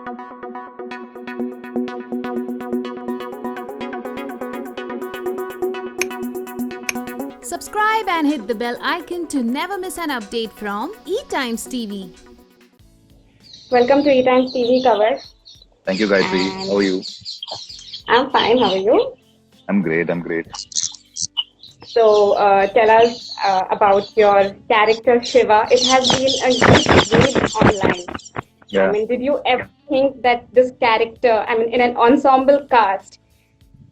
Subscribe and hit the bell icon to never miss an update from E-Times TV. Welcome to E-Times TV cover. Thank you, Gayatri. How are you? I'm fine. How are you? I'm great. So, tell us about your character Shiva. It has been a huge read online. Yeah. I mean, did you ever think that this character, in an ensemble cast,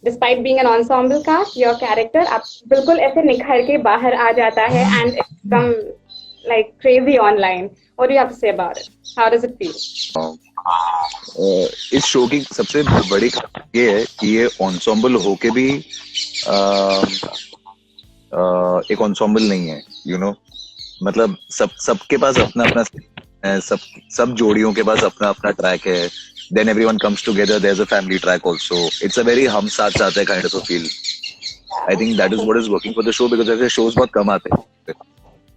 despite being an ensemble cast, your character बिल्कुल ऐसे निखर के बाहर आ जाता है and it's become like crazy online. What do you have to say about it? How does it feel? इस show की सबसे बड़ी ये है कि ये ensemble होके भी एक ensemble नहीं है, you know. मतलब सबके पास अपना अपना सब जोड़ियों के पास अपना अपना ट्रैक है. Then everyone comes together. There's a family track also. It's a very हम साथ साथ है kind of a feel. I think that is what is working for the show because ऐसे shows बहुत कम आते हैं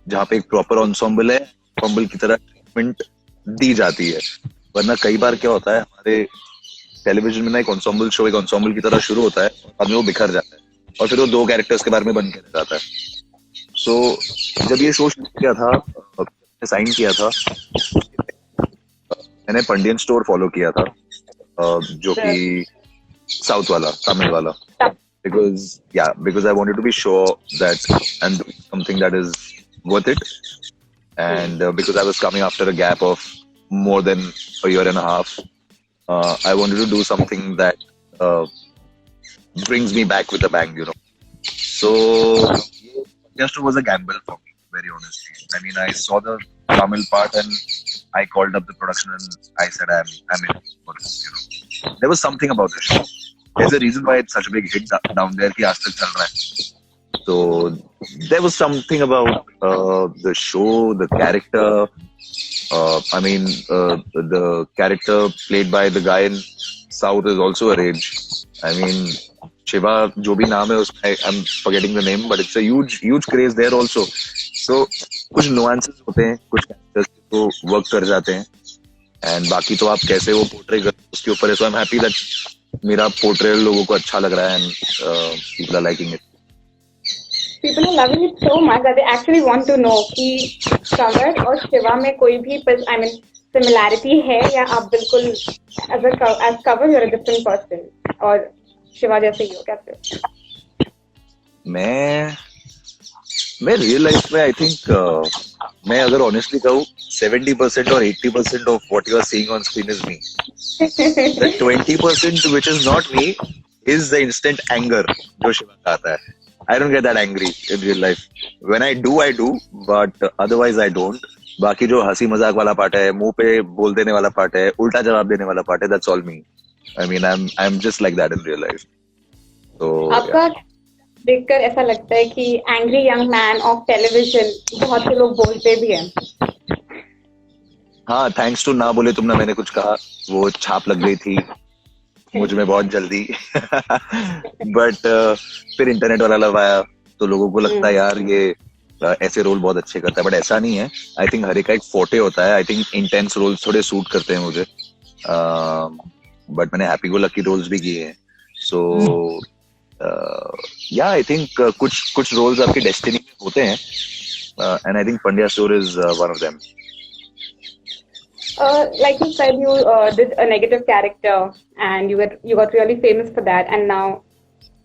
जहाँ पे एक proper ensemble है, ensemble की तरह treatment दी जाती है. वरना कई बार क्या होता है हमारे टेलीविजन में ना एक ensemble show एक ensemble की तरह शुरू होता है और वो बिखर जाता है और फिर वो दो कैरेक्टर्स के बारे में बन के रह जाता है. So जब ये शो शुरू किया था, साइन किया था, मैंने पंडियन स्टोर फॉलो किया था जो कि साउथ वाला तमिल वाला because I wanted to be sure that I'm doing something that is worth it and because I was coming after a gap of more than a year and a half, I wanted to do something that brings me back with a bang, you know. So just was a gamble for me, very honestly. I mean, I saw the Tamil part and I called up the production and I said I'm in for it, you know. There was something about the show. There's a reason why it's such a big hit down there कि आज तक चल रहा है. So there was something about the show, the character. The character played by the guy in South is also a rage. I mean, Shiva, जो भी नाम है उसमें, I'm forgetting the name, but it's a huge craze there also. So कुछ nuances होते हैं, कुछ characters को work कर जाते हैं, and बाकी तो आप कैसे वो portray करते हैं उसके ऊपर है. So I'm happy that मेरा portrayal लोगों को अच्छा लग रहा है and people are liking it. People are loving it so much that they actually want to know कि कवर और शिवा में कोई भी similarity है या आप बिल्कुल as cover you're a different person और शिवा जैसे ही हो कैसे? मैं रियल लाइफ में आई थिंक मैं अगर ऑनेस्टली कहूँ 70% और 80% of what you are seeing on screen is me. The 20% which is not me is the instant anger जो शिवा का आता है. I don't get that angry in real life. When I do, but otherwise I don't. बाकी जो हंसी मजाक वाला part है, मुंह पे बोल देने वाला पार्ट है, उल्टा जवाब देने वाला पार्ट है, that's all me. I mean, I'm just like that in real life. So आपका देखकर ऐसा लगता है कि angry young man of television बहुत से लोग बोलते भी हैं. हाँ, थैंक्स टू ना बोले तुमने मैंने कुछ कहा, वो छाप लग गई थी मुझ में बहुत जल्दी. बट फिर इंटरनेट वाला लव आया तो लोगों को लगता है यार ये ऐसे रोल बहुत अच्छे करता है, बट ऐसा नहीं है. आई थिंक हर एक का एक फोटे होता है. आई थिंक इंटेंस रोल्स थोड़े सूट करते हैं मुझे, बट मैंने हैप्पी गो लकी रोल्स भी किए हैं. सो या आई थिंक कुछ रोल्स आपकी डेस्टिनी में होते हैं and I think Pandya store is one of them. Like you said, you did a negative character and you got really famous for that, and now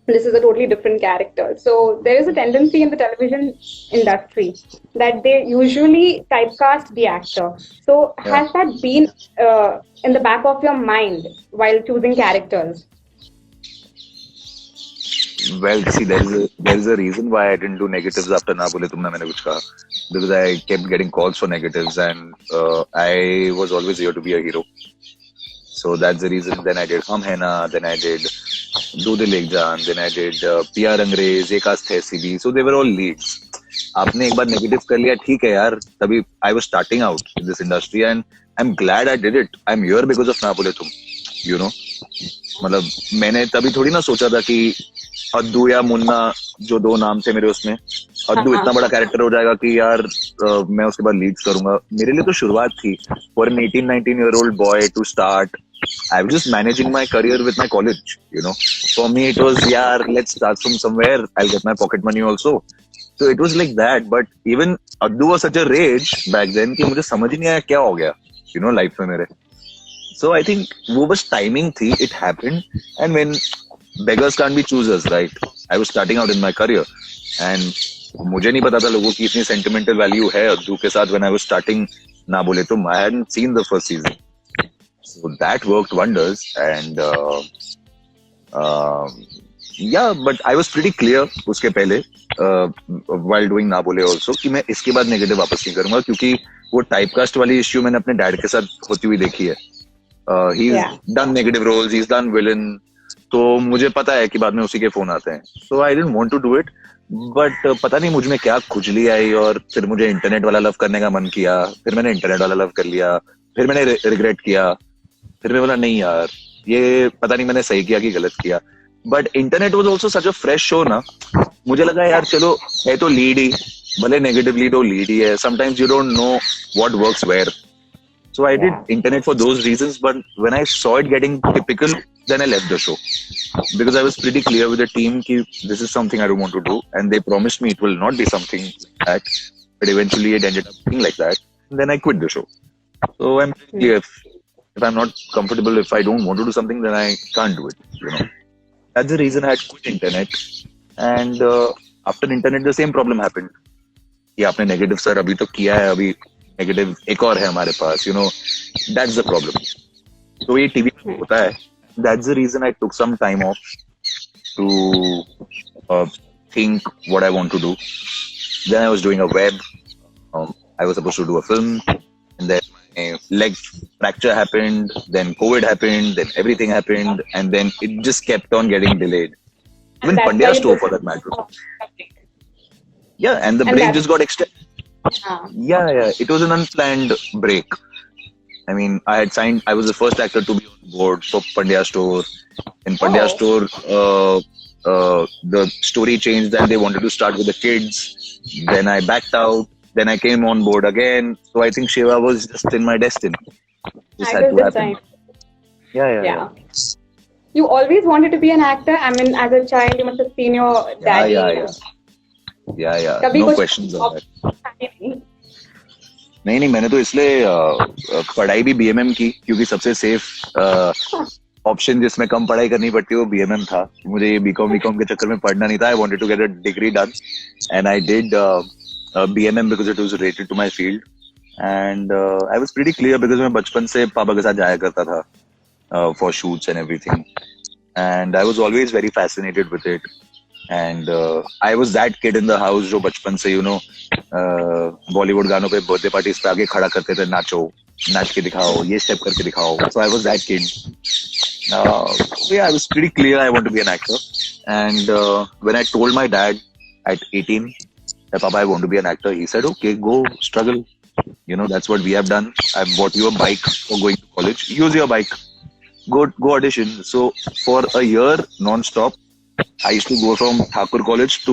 this is a totally different character. So there is a tendency in the television industry that they usually typecast the actor. So has that been in the back of your mind while choosing characters? Well, see, there is a reason why I didn't do negatives after ना बोले तुमने मैंने कुछ कहा, because I kept getting calls for negatives and I was always here to be a hero. So that's the reason. Then I did Hum Hai Na, then I did Do Dil Ek Jaan, then I did PR Angrez, Ek Aast Hai CB. So they were all leads. आपने एक बार negative कर लिया, ठीक है यार. तभी I was starting out in this industry and I'm glad I did it. I'm here because of ना बोले तुम, you know. मतलब मैंने तभी थोड़ी ना सोचा था कि अद्दू या मुन्ना जो दो नाम थे मेरे उसमें, अद्दू इतना बड़ा कैरेक्टर हो जाएगा कि यार मैं उसके बाद लीड्स करूंगा. मेरे लिए तो शुरुआत थी for an 18-19 year old boy to start I was just managing my career with my college, you know. For me, it was, yeah, let's start from somewhere. I'll get my pocket money also. So it was like that. But even Addu was such a rage back then कि मुझे समझ ही नहीं आया क्या हो गया, you know, life में मेरे. So I think वो बस timing थी. It happened. And when beggars can't be choosers, right? I was starting out in my career. And मुझे नहीं पता था लोगों की इतनी sentimental value है अद्दू के साथ when I was starting. ना बोले तो I hadn't seen the first season. So that worked wonders, and yeah, but I was pretty clear उसके पहले while doing ना बोले also कि मैं इसके बाद नेगेटिव वापस नहीं करूंगा क्योंकि वो टाइपकास्ट वाली इश्यू मैंने अपने डैड के साथ होती हुई देखी है. He's done negative roles, he's done villain, तो मुझे पता है कि बाद में उसी के फोन आते हैं. So I didn't want to do it, but पता नहीं मुझ में क्या खुजली आई और फिर मुझे इंटरनेट वाला लव करने का मन किया. फिर मैंने इंटरनेट वाला लव कर लिया. फिर मैंने रिग्रेट किया. फिर मैं बोला नहीं यार ये पता नहीं मैंने सही किया कि गलत किया. But internet was also such a fresh show ना. मुझे लगा यार चलो है तो लीड ही, भले नेगेटिव लीड हो लीड ही है. Sometimes you don't know what works where. So I did internet for those reasons, but when I saw it getting typical then I left the show because I was pretty clear with the team कि this is something I don't want to do, and they promised me it will not be something like that, but eventually it ended up being like that. And then I quit the show. So I'm clear if I'm not comfortable, if I don't want to do something, then I can't do it, you know. That's the reason I had quit internet. And after internet, the same problem happened. कि आपने negative sir अभी तो किया है, अभी negative एक और है हमारे पास, you know. That's the problem. तो ये TV में होता है. That's the reason I took some time off to think what I want to do. Then I was doing a web. I was supposed to do a film, and then my leg fracture happened. Then COVID happened. Then everything happened, and then it just kept on getting delayed. Even Pandya store, for that matter. Yeah, and the break just got extended. Yeah. It was an unplanned break. I mean, I was the first actor to be on board for Pandya store. In Pandya store, the story changed and they wanted to start with the kids. Then I backed out. Then I came on board again. So I think Shiva was just in my destiny. Just had to happen. Yeah. You always wanted to be an actor. I mean, as a child, you must have seen your daddy. Yeah. No questions on that. नहीं मैंने तो इसलिए पढ़ाई भी BMM की क्योंकि सबसे safe option जिसमें कम पढ़ाई करनी पड़ती है वो बीएमएम था. मुझे ये बीकॉम के चक्कर में पढ़ना नहीं था. I wanted to get a degree done and I did BMM because it was related to my field. And I was pretty clear because मैं बचपन से पापा के साथ जाया करता था for shoots and everything, and I was always very fascinated with it. And I was that kid in the house जो बचपन से बॉलीवुड गानों पे बर्थडे पार्टीज पे आगे खड़ा करते थे, नाच के दिखाओ, ये स्टेप करके दिखाओ. So I was that kid. I was pretty clear I want to be an actor. And when I told my dad at 18 that Papa, I want to be an actor, he said, okay, go struggle. You know, that's what we have done. I've bought you a bike for going to college. Use your bike. Go audition. So for a year non-stop, I used to go from Thakur College to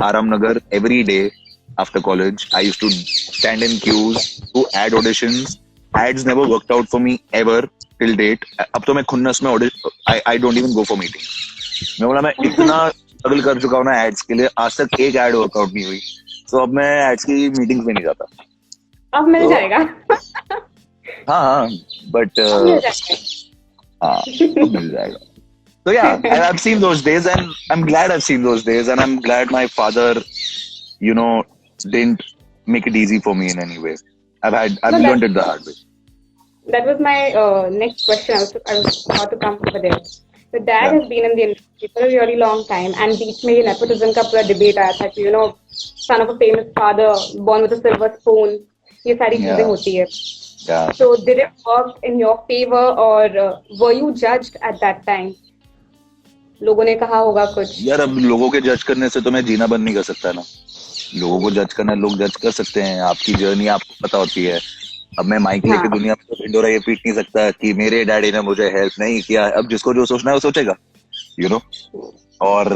Aram Nagar every day after college. I used to stand in queues to ad auditions. Ads never worked out for me ever till date. अब तो मैं खुन्नस में I don't even go for meetings. मैं बोला मैं इतना struggle कर चुका हूँ ना ads के लिए, आज तक एक ad workout नहीं हुई. So अब मैं ads की meetings में नहीं जाता. अब मिल जाएगा. हाँ, but मिल जाएगा. So yeah, I've seen those days, and I'm glad I've seen those days, and I'm glad my father, you know, didn't make it easy for me in any way. I've learned it the hard way. That was my next question. I was about to come over there. The dad has been in the industry for a really long time, and बीच में ये nepotism का पूरा debate आया था कि you know, son of a famous father, born with a silver spoon, ये सारी चीजें होती है. Yeah. So did it work in your favor, or were you judged at that time? लोगों ने कहा होगा कुछ. यार अब लोगों के जज करने से तो मैं जीना बंद नहीं कर सकता ना. लोगों को जज करना लोग जज कर सकते हैं. आपकी जर्नी आपको पता होती है. अब मैं माइक लेके दुनिया में तो ढिंडोरा ये पीट नहीं सकता कि मेरे डैडी ने मुझे हेल्प नहीं किया. अब जिसको जो सोचना है वो सोचेगा, यू नो. और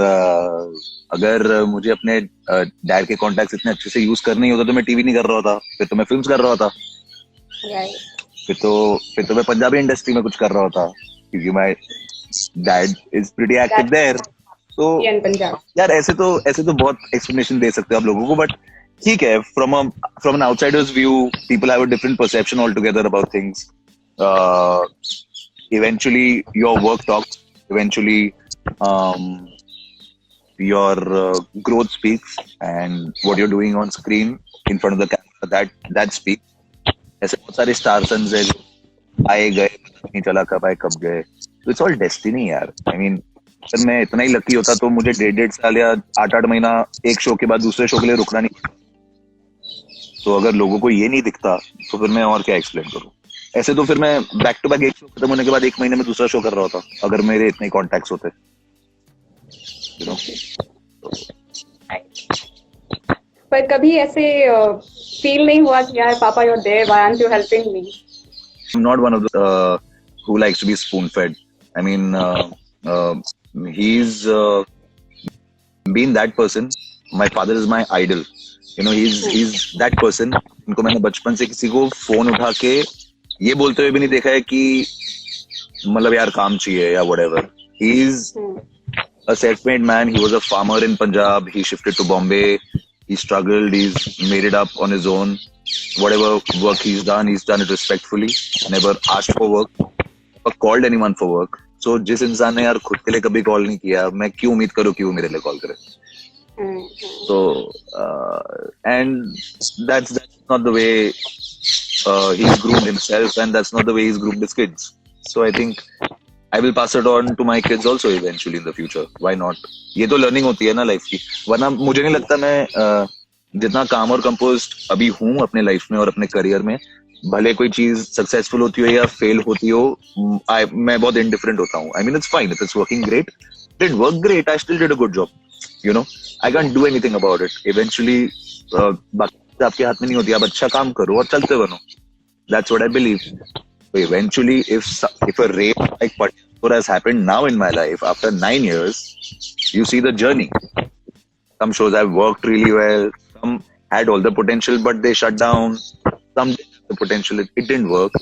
अगर मुझे अपने डैड के कॉन्टैक्ट्स इतने अच्छे से यूज करने ही होता तो मैं टीवी नहीं कर रहा था, फिर तो मैं फिल्म्स कर रहा था. फिर तो मैं पंजाबी इंडस्ट्री में कुछ कर रहा होता क्योंकि my dad is pretty active there. तो in Punjab. यार ऐसे तो बहुत एक्सप्लेनेशन दे सकते हो आप लोगों को, बट ठीक है, from an outsider's view people have a different perception all together about things. Eventually your work talks, eventually your growth speaks, and what you're doing on screen in front of the camera, that speaks. ऐसे बहुत सारे star sons है जो आए गए, पता नहीं चला कब आए कब गए. तो इट्स ऑल डेस्टिनी यार. आई मीन अगर मैं इतना ही लकी होता तो मुझे 1.5 साल या 8 महीना एक शो के बाद दूसरे शो के लिए रुकना नहीं. तो अगर लोगों को ये नहीं दिखता तो फिर मैं और क्या एक्सप्लेन करूं. ऐसे तो फिर मैं बैक टू बैक एक शो खत्म होने के बाद 1 महीने में दूसरा शो कर रहा होता अगर मेरे इतने कॉन्टैक्ट्स होते, यू नो. पर कभी ऐसे फील नहीं हुआ कि यार पापा you're there, why aren't you helping me? I'm not one of the who likes to be spoon fed. I mean, he's been that person. My father is my idol. You know, he's that person. उनको मैंने बचपन से किसी को phone उठा के ये बोलते हुए भी नहीं देखा है कि मतलब यार काम चाहिए या whatever. He's a self-made man. He was a farmer in Punjab. He shifted to Bombay. He struggled. He's made it up on his own. Whatever work he's done it respectfully. Never asked for work or called anyone for work. So जिस इंसान ने यार खुद के लिए कभी call नहीं किया, मैं क्यों उम्मीद करूँ कि वो मेरे लिए कॉल करे. So and that's not the way he's groomed himself, and that's not the way he's groomed his kids. So I think I will pass it on to my kids also eventually in the future. Why not? ये तो learning होती है ना life की. वरना मुझे नहीं लगता मैं जितना काम और कंपोस्ट अभी हूँ अपने लाइफ में और अपने करियर में, भले कोई चीज सक्सेसफुल होती हो या फेल होती हो, मैं बहुत इंडिफरेंट होता हूँ. I mean it's fine, it's working great, did work great, I still did a good job. You know, I can't do anything about it. Eventually बाकी आपके हाथ में नहीं होती. आप अच्छा काम करो और चलते बनो. That's what I believe. Eventually, if a rape like Patipur has happened now in my life after 9 years, you see the journey. Some shows have worked really well. Some had all the potential, but they shut down. Some didn't have the potential. It didn't work.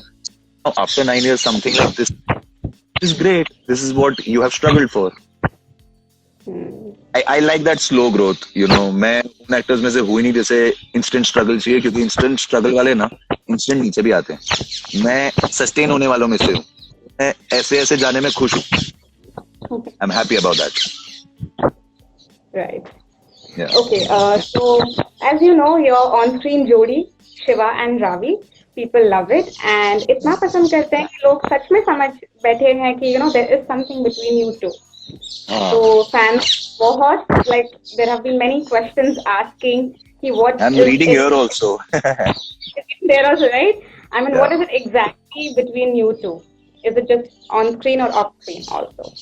Now, after 9 years, something like this is great. This is what you have struggled for. I like that slow growth. You know, मैं उन actors में से हुई नहीं जैसे instant struggle चाहिए, क्योंकि instant struggle वाले ना इंस्टेंट नीचे भी आते हैं. मैं सस्टेन होने वालों में से हूँ. मैं ऐसे जाने में खुश हूँ. I am happy about that. Right. Yeah. Okay. So as you know, your on-screen jodi Shiva and Ravi, people love it, and इतना पसंद करते हैं कि लोग सच में समझ बैठे हैं कि you know there is something between you two. So fans बहुत like there have been many questions asking कि what I'm reading here also. There also, right? I mean, what is it exactly between you two? Is it just on screen or off screen also?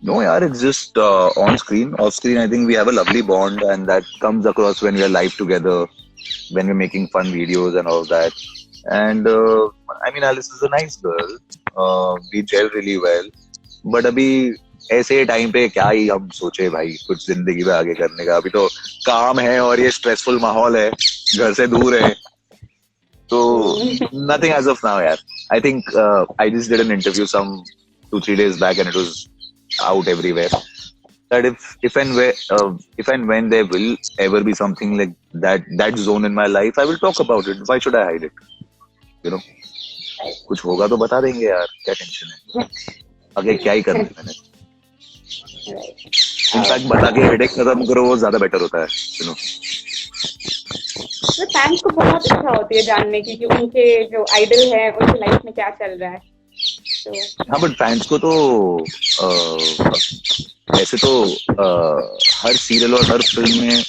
No, yaar, it's just on screen. Off screen, I think we have a lovely bond, and that comes across when we are live together, when we're making fun videos and all that. And I mean, Alice is a nice girl. We gel really well. But अभी ऐसे time पे क्या ही हम सोचे भाई कुछ जिंदगी में आगे करने का. अभी तो काम है और ये स्ट्रेसफुल माहौल है, घर से दूर है, तो nothing as of now यार. I think I just did an interview some 2-3 days back and it was out everywhere that if and when there will ever be something like that zone in my life, I will talk about it. Why should I hide it? You know, कुछ होगा तो बता देंगे यार, क्या tension है. आगे क्या ही करना है मैंने. इनफैक्ट बता के हेडेक खत्म करो, वो ज्यादा बेटर होता है. यू नो, तो फैंस को बहुत इच्छा होती है जानने की कि उनके जो आइडल है उनकी लाइफ में क्या चल रहा है. हाँ, बट फैंस को तो ऐसे तो हर सीरियल और हर फिल्म में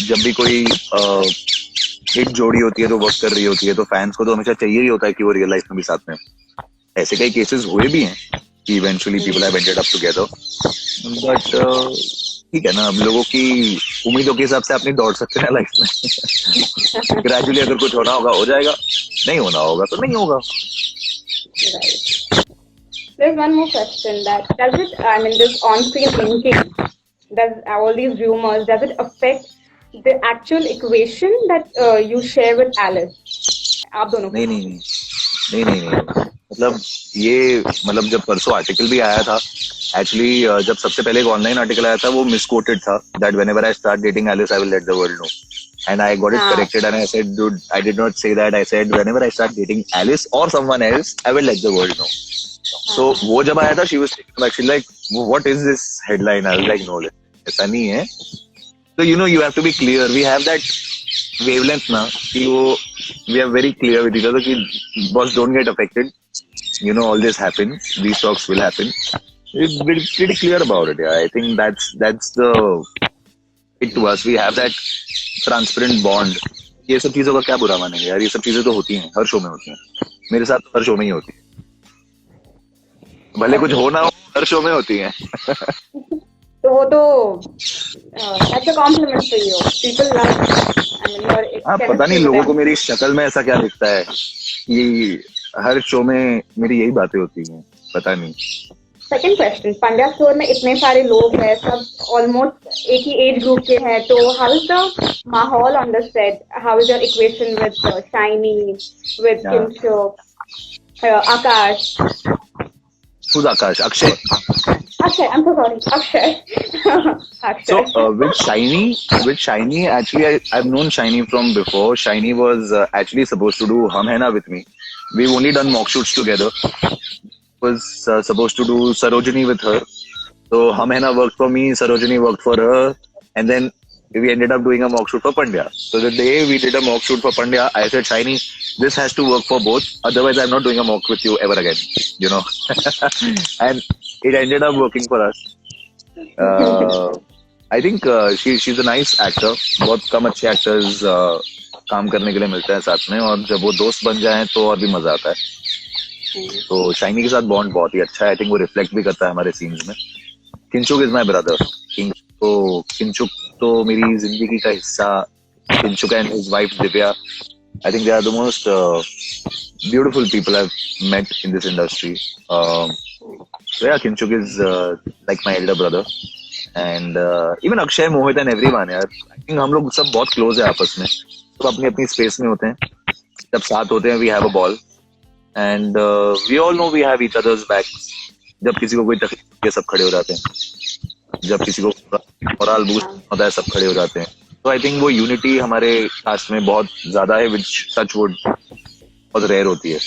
जब भी कोई हिट जोड़ी होती है तो वर्क कर रही होती है, तो फैंस को तो हमेशा चाहिए ही होता है कि वो रियल लाइफ में भी साथ में. ऐसे कई केसेस हुए भी हैं कि eventually people have ended up together. But ठीक है ना, हम लोगों की उम्मीदों के हिसाब से आप नहीं दौड़ सकते ना लाइफ में. ग्रेजुअली अगर कुछ होना होगा हो जाएगा, नहीं होना होगा तो नहीं होगा. Right. There's one more question that does it, I mean, this on-screen thinking, does all these rumors, does it affect the actual equation that you share with Alice? आप दोनों. नहीं, नहीं मतलब ये मतलब जब परसों आर्टिकल भी आया था एक्चुअली, जब सबसे पहले एक ऑनलाइन आर्टिकल आया था वो मिसकोटेड था that whenever I start dating Alice I will let the world know, and I got it हाँ. corrected and I said, dude, I did not say that. I said whenever I start dating Alice or someone else, I will let the world know. So वो जब आया था, she was actually like, what is this headline? I was like, no, ऐसा नहीं है. So you know, you have to be clear. We have that wavelength ना कि वो we are very clear with each other कि boss don't get affected. You know, all this happen. These talks will happen. We're pretty clear about it. Yeah, I think that's the it to us. We have that transparent bond. ये सब चीजों का क्या बुरा मानेंगे यार, ये सब चीजें तो होती हैं, हर शो में होती हैं. मेरे साथ हर शो में ही होती है, भले कुछ हो ना हो, हर शो में होती हैं. तो वो तो that's a compliment for you. People love. I mean, your पता नहीं लोगों को मेरी शक्ल में ऐसा क्या दिखता है कि हर शो में मेरी यही बातें होती हैं, पता नहीं. सेकंड क्वेश्चन, पंड्या स्टोर में इतने सारे लोग हैं, सब ऑलमोस्ट एक ही एज ग्रुप के हैं, तो हाउ इज द माहौल on the set? How is your equation with shiny, with Kinshuk, Akash? Who's Akash? Akshay. Akshay, I'm so sorry. Akshay. Akshay. So with Shiny, actually I've known Shiny from before. Shiny was actually supposed to do Hum Hai Na with me. We've only done mock shoots together. Was supposed to do Sarojini with her. So Hum Hai Na worked for me, Sarojini worked for her, and then we ended up doing a mock shoot for Pandya. So the day we did a mock shoot for Pandya, I said, Shiny, this has to work for both. Otherwise, I'm not doing a mock with you ever again. You know, and it ended up working for us. I think she's a nice actor. बहुत कम अच्छे actors काम करने के लिए मिलते हैं साथ में, और जब वो दोस्त बन जाएं तो और भी मजा आता है. तो शाइनी के साथ बॉन्ड बहुत ही अच्छा है. आई थिंक वो रिफ्लेक्ट भी करता है हमारे सीन्स में. Kinchuk is my brother. Kinchuk तो मेरी जिंदगी का हिस्सा. Kinchuk and his wife Divya, I think they are the most beautiful people I have met in this industry. So yeah, Kinchuk is like my elder brother, and even Akshay, Mohit and everyone. यार, I think हम लोग सब बहुत close है आपस में. सब अपनी अपनी space में होते हैं. जब साथ होते हैं, we have a ball, and we all know we have each other's back. जब किसी को कोई तकलीफ होती है, सब खड़े हो जाते हैं. जब किसी को मोरल बूस्ट होता है, सब खड़े हो जाते हैं. तो I think वो unity हमारे कास्ट में बहुत ज्यादा है, which touch wood बहुत रेयर होती है.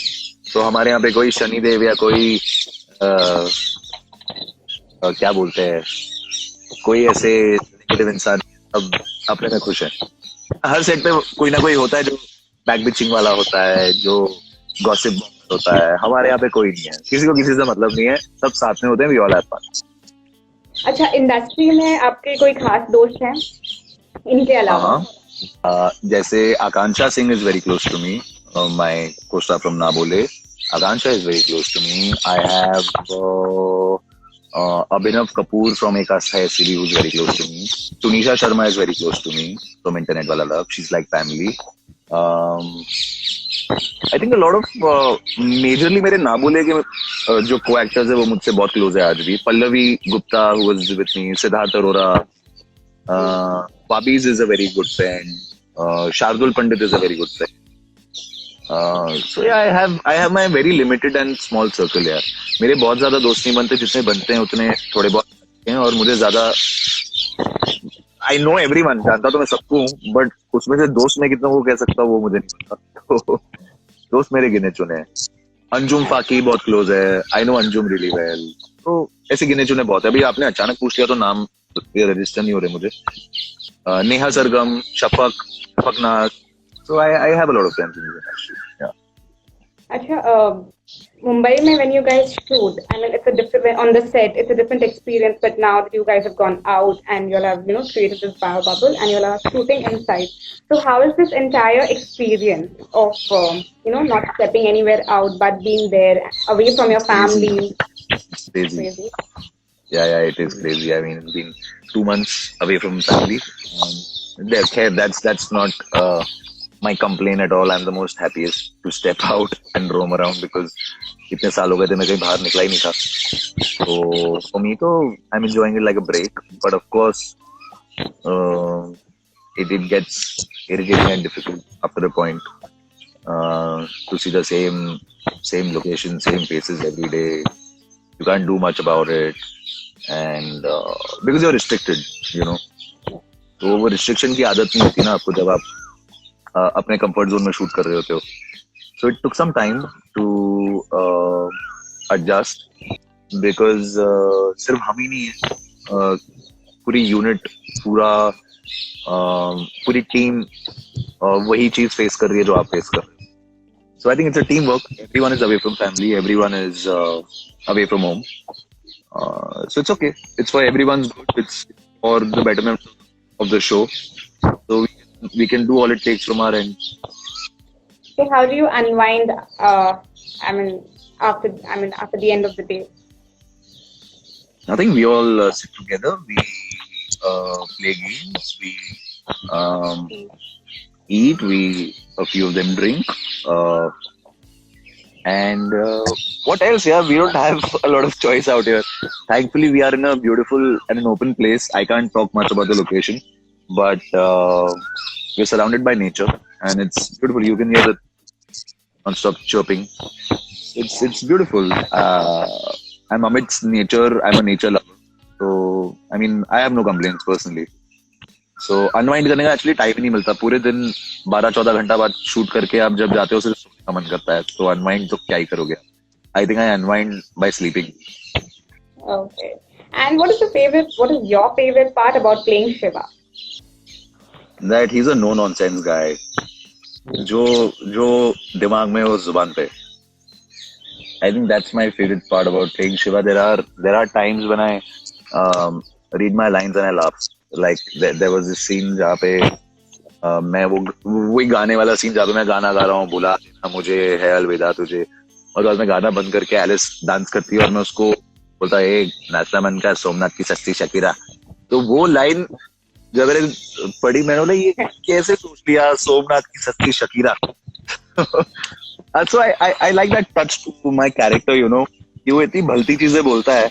तो हमारे यहाँ पे कोई शनिदेव या कोई क्या बोलते हैं, कोई ऐसे नेगेटिव इंसान अब अपने में खुश है. हर सेट पे कोई ना कोई होता है जो बैक बिचिंग वाला होता है, जो गॉसिप होता है. हमारे यहाँ पे कोई नहीं है, किसी को किसी से मतलब नहीं है, सब साथ में होते हैं. We all have fun. अच्छा, इंडस्ट्री में आपके कोई खास दोस्त हैं इनके अलावा? जैसे Akanksha Singh is very close to me, my co-star from ना बोले. Akansha is very close to me. I have Abhinav Kapoor from Ek Aastha Hai Siri, who's very close to me. Tunisha Sharma is very close to me from Internet Wala Love. She's like family. I think a lot of majorly मेरे ना बोले के जो co-actors है वो मुझसे बहुत close है आज भी. Pallavi Gupta, who was with me, Siddharth Arora, Babis is a very good friend. Shardul Pandit is a very good friend. So yeah, I have my very limited and small circle यार. मेरे बहुत ज्यादा दोस्त नहीं बनते, जितने बनते हैं उतने थोड़े बहुत हैं. और मुझे ज्यादा I know everyone, जानता तो मैं सबको हूँ, बट उसमें से दोस्त मैं कितना को कह सकता हूँ वो मुझे नहीं पता. तो दोस्त मेरे गिने चुने हैं. अंजुम फाकी बहुत क्लोज है. I know Anjum really well. तो ऐसे गिने चुने बहुत है. अभी आपने अचानक पूछ लिया तो नाम रजिस्टर नहीं हो रहे मुझे. नेहा सरगम, शफक नाग. So I have a lot of friends in this industry. Yeah. अच्छा, Mumbai में when you guys shoot, I mean, it's a different on the set. It's a different experience. But now that you guys have gone out and you'll have created this bio bubble and you'll have shooting inside. So how is this entire experience of not stepping anywhere out but being there away from your family? It's crazy. Yeah, it is crazy. I mean, being 2 months away from family. That's not my complaint at all. I'm the most happiest to step out and roam around because इतने साल हो गए थे मैं कहीं बाहर निकला ही नहीं था. So for me, I'm enjoying it like a break. But of course, it gets irritating and difficult after a point. to see the same location, same faces every day. You can't do much about it, and because you're restricted, you know. तो वो restriction की आदत नहीं होती ना आपको जब आप अपने कंफर्ट जोन में शूट कर रहे होते हो. So it took some time to adjust because सिर्फ हम ही नहीं है, पूरी यूनिट, पूरी टीम वही चीज फेस कर रही है जो आप फेस कर रहे हो. So I think it's a teamwork. Everyone is away from family. Everyone is away from home. So it's okay. It's for everyone's good. It's for the betterment of the show. So we can do all it takes from our end. So how do you unwind? After the end of the day. Nothing. We all sit together. We play games. We eat. A few of them drink. And what else? Yeah, we don't have a lot of choice out here. Thankfully, we are in a beautiful and an open place. I can't talk much about the location, but we're surrounded by nature, and it's beautiful. You can hear the non-stop chirping. It's beautiful. I'm amidst nature. I'm a nature lover, so I mean, I have no complaints personally. So unwind करने का actually time ही नहीं मिलता. पूरे दिन 12-14 घंटा बाद shoot करके आप जब जाते हो सिर्फ सोने का मन करता है. तो unwind तो क्या ही करोगे. I think I unwind by sleeping. Okay. And what is your favorite part about playing Shiva? That he's a no nonsense guy. जो दिमाग में हो जुबान पे. I think that's my favorite part about playing Shiva. There are times when I read my lines and I laugh. Like there was this scene जहाँ पे मैं वही गाने वाला सीन जहाँ पे मैं गाना गा रहा हूँ, बुला लेना मुझे है अलविदा तुझे, और बाद में गाना बंद करके एलिस डांस करती है और मैं उसको बोलता है नाचना मन का सोमनाथ की सस्ती शकीरा. तो वो लाइन जब मैंने पढ़ी मैंने बोला ये कैसे सोच लिया, सोमनाथ की सस्ती Shakira. So I like that touch to my character, you know, कि वो इतनी भलती चीजें बोलता है.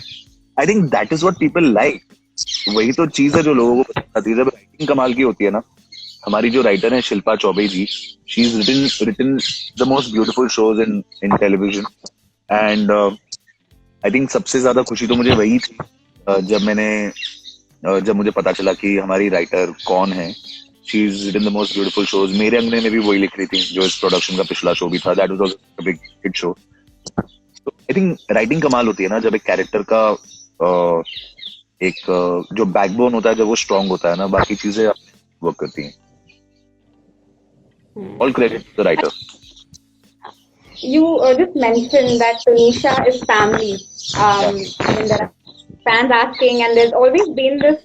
I think that is what people like. वही तो चीज है जो लोगों को पसंद आती है. जब राइटिंग कमाल की होती है ना, हमारी जो राइटर है Shilpa Chaubey ji, she is written the most beautiful shows in television. And I think सबसे ज्यादा खुशी तो मुझे वही थी जब मुझे पता चला कि हमारी राइटर कौन है. She is written the most beautiful shows. Mere Angne में भी वही लिख रही थी जो इस प्रोडक्शन का पिछला शो भी था. That was also a big hit show. तो आई थिंक राइटिंग कमाल होती है ना, जब एक कैरेक्टर का एक जो बैकबोन होता है जब वो स्ट्रांग होता है ना, बाकी चीजें वर्क करती हैं. All credit to the writer. You just mentioned that Tanisha is family. There are fans asking, and there's always been this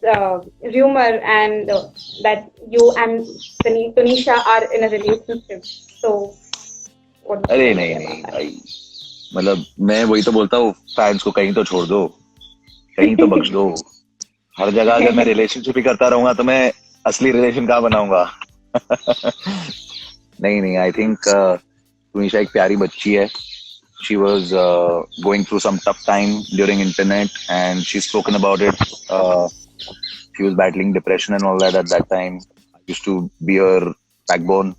rumor and that you and Tanisha are in a relationship. So, अरे नहीं भाई, मतलब मैं वही तो बोलता हूँ, fans को कहीं तो छोड़ दो, कहीं तो बख्श दो. हर जगह अगर मैं रिलेशनशिप ही करता रहूंगा तो मैं असली रिलेशन कहाँ बनाऊंगा. नहीं, आई थिंक तुनिशा एक प्यारी बच्ची है. She was going through some tough time during internet and she's spoken about it. She was battling depression and all that at that time. I used to be her backbone.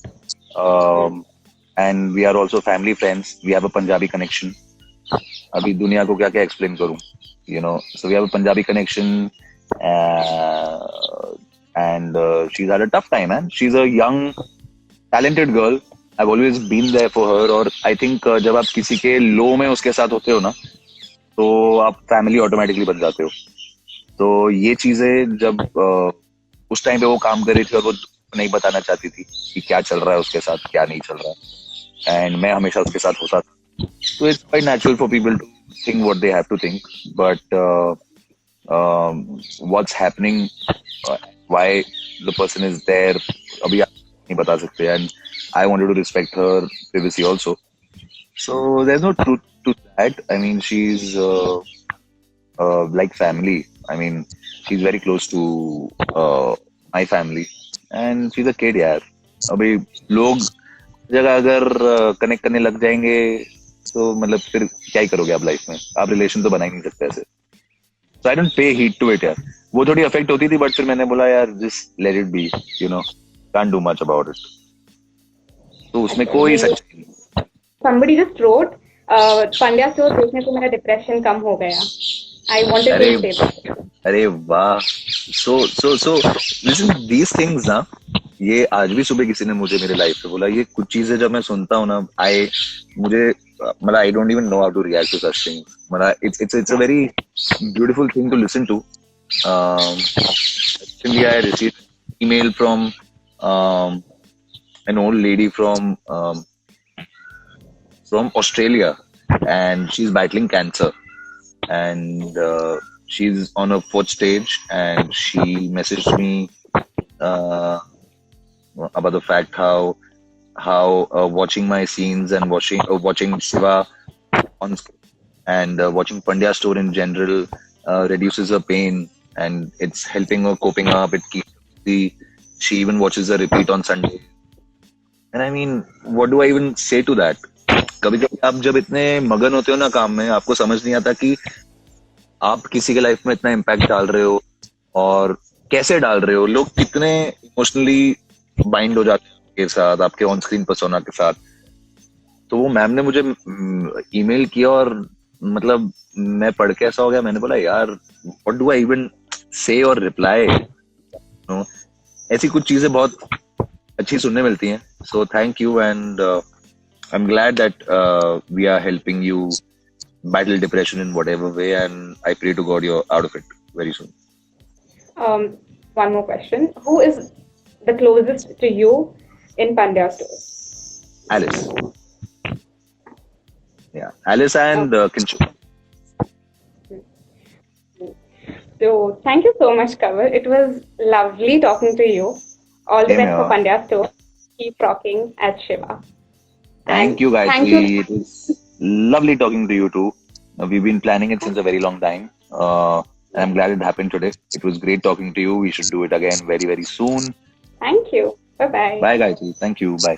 And we are also family friends. We have a Punjabi connection. अभी दुनिया को क्या क्या explain करूं, you know. So we have a Punjabi connection, and she's had a tough time, man. She's a young, talented girl. I've always been there for her. और I think जब आप किसी के लो में उसके साथ होते हो ना, तो आप फैमिली ऑटोमेटिकली बन जाते हो. तो ये चीजें जब उस टाइम पे वो काम कर रही थी और वो नहीं बताना चाहती थी कि क्या चल रहा है उसके साथ, क्या नहीं चल रहा है, एंड मैं हमेशा उसके साथ होता था. So it's quite natural for people to think what they have to think, but what's happening, why the person is there, abhi aap nahi bata sakte, and I wanted to respect her privacy also. So there's no truth to that. I mean, she's like family. I mean, she's very close to my family, and she's a kid, yaar. अभी लोग जगह अगर connect करने लग जाएंगे तो मतलब फिर क्या ही करोगे आप लाइफ में. आप रिलेशन तो बना ही नहीं सकते ऐसे. So I don't pay heed to it, यार. वो थोड़ी अफेक्ट होती थी, बट फिर मैंने बोला यार just let it be, you know, can't do much about it. तो उसमें कोई सच्चाई नहीं। Somebody just wrote, Pandya Stores देखने से मेरा डिप्रेशन कम हो गया. I wanted अरे to say that. अरे वाह, सो लिसन दीज थिंग्स ना, ये आज भी सुबह किसी ने मुझे मेरे लाइफ पे बोला, ये कुछ चीजें जब मैं सुनता हूँ ना, मुझे मतलब I don't even know how to react to such things, मतलब it's a very beautiful thing to listen to. Recently I received an email from an old lady from Australia, and she's battling cancer, and she's on her fourth stage, and she messaged me about the fact how watching my scenes and watching Shiva on screen and watching Pandya Store in general reduces her pain, and it's helping her coping up. It keeps she even watches a repeat on Sunday, and I mean, what do I even say to that? कभी कभी आप जब इतने मगन होते हो ना काम में, आपको समझ नहीं आता कि आप किसी के लाइफ में इतना इम्पैक्ट डाल रहे हो और कैसे डाल रहे हो. लोग कितने इमोशनली बाइंड हो जाते हैं आपके साथ, आपके ऑन स्क्रीन पर्सोना के साथ. तो वो मैम ने मुझे ईमेल किया और मतलब मैं पढ़ के ऐसा हो गया, मैंने बोला यार व्हाट डू आई इवन से और रिप्लाई. ऐसी कुछ चीजें बहुत अच्छी सुनने मिलती हैं. So thank you, and I am glad that we are helping you battle depression in whatever way, and I pray to God you're out of it very soon. One more question. Who is the closest to you in Pandya Stores? Alice. Yeah, Alice and Kinshuk. So thank you so much, Kanwar. It was lovely talking to you. All the Same best for here. Pandya Stores. Keep rocking at Shiva. Thank you, guys. Thank you. It was lovely talking to you too. We've been planning it since a very long time. And I'm glad it happened today. It was great talking to you. We should do it again very, very soon. Thank you. Bye-bye. Bye, guys. Thank you. Bye.